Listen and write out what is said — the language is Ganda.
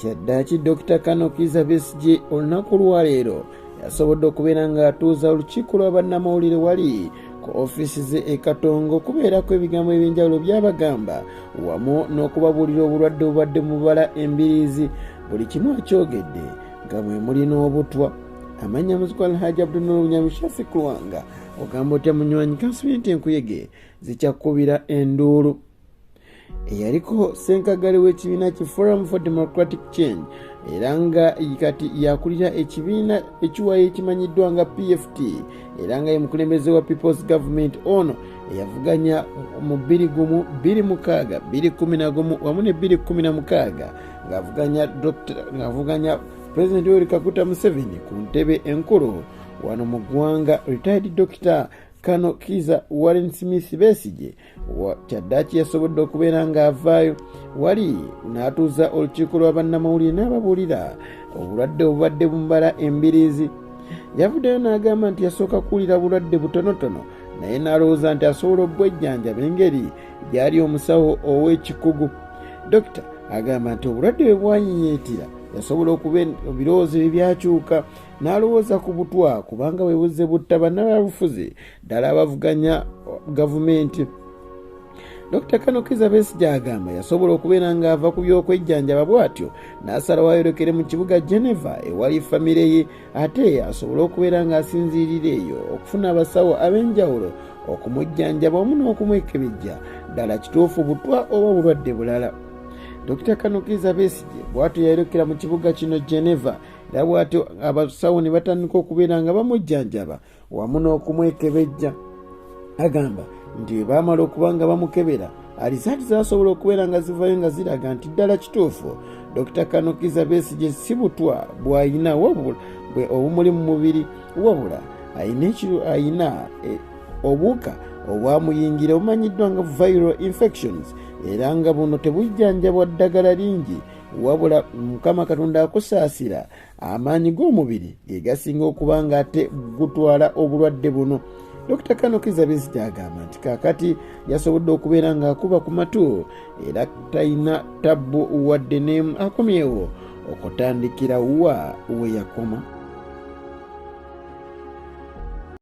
Kyaddaaki Dr. Kano Kizza Besigye olunaku lwaleero yasobodde okubeera ng'atuuza olukiiko lwa bannamawulire wali ku ofiisi ze e Katongo okubeerako ebigambo eby'enjawulo by'abagamba wamu n'okubabuulira obulwadde obubadde mu bala embiriizi buli kimu akyogedde nga mwe muli n'obutwa. Amannya Muziku Alhaji Abdul Bunyamishafi Kulwanga ogamba otya munywanyi Kasubiyenti enkuyege zikyakubira enduulu. Eyaliko ssenkagale w'ekibiina ki Forum for Democratic Change era nga kati yakulira ekibiina ekiwayo ekimanyiddwa nga PFT era nga ye mukulembeze wa People's Government ono eyavuganya mu 2016, 2011 wamu ne 2016 ng'avuganya President Yoweri Kaguta Museveni ku ntebe enkulu wano mu ggwanga. Retired Dr. Kano Kizza Warren Smith Besigye Kyaddaaki yasobodde okubeera ng'avaayo wali n'atuuza olukiiko lwa bannamawulire n'ababuulira obulwadde obubadde bumbala embiriizi. Yavuddeyo n'agamba nti yasooka kuwulira bulwadde butonotono naye n'alowooza nti asobola obwejjanjaba engeri gy'ali omusawo ow'ekikugu. Dokita agamba nti obulwadde bwe bwanyinyiitira yasobola okuba ebirowoozo bye byakyuka n'alowooza ku butwa kubanga bwe buzze butta bannabyabufuzi ddala abavuganya gavumenti. Dr. Kano Kizza Besigye agamba yasobola okubeera ng'ava ku by'okwejjanjaba bw'atyo n'asalawo ayolekere mu kibuga Geneva ewali famire ye ate asobole okubeera ng'asinziirira eyo okufuna abasawo ab'enjawulo okumujjanjaba wamu n'okumwekebejja ddala kituufu butwa oba bulwadde bulala. Dr. Kano Kizza Besigye bw'atyo yayolekera mu kibuga kino Geneva era bw'atyo abasawo ne batandika okubeera nga bamujjanjaba wamu n'okumwekebejja. Agamba nti bwe baamala okuba nga bamukebera alizaati zaasobola okubeera nga zivayo nga ziraga nti ddala kituufu Dr. Kano Kizza Besigye si butwa bw'ayina bwe obumuli mu mubiri wabula ayina obuwuka obwamuyingira obumanyiddwa nga viral infections era nga buno tebujjanjabwa ddagala lingi wabula Mukama Katonda akusaasira amaanyi g'omubiri ge gasinga okuba nga ate gutwala obulwadde buno. Dr. Kano Kizza Besigye agamba nti kaakati yasobodde okubeera ng'akuba ku matu era talina tabbu wadde n'emu akomyewo okutandikira wa we yakoma.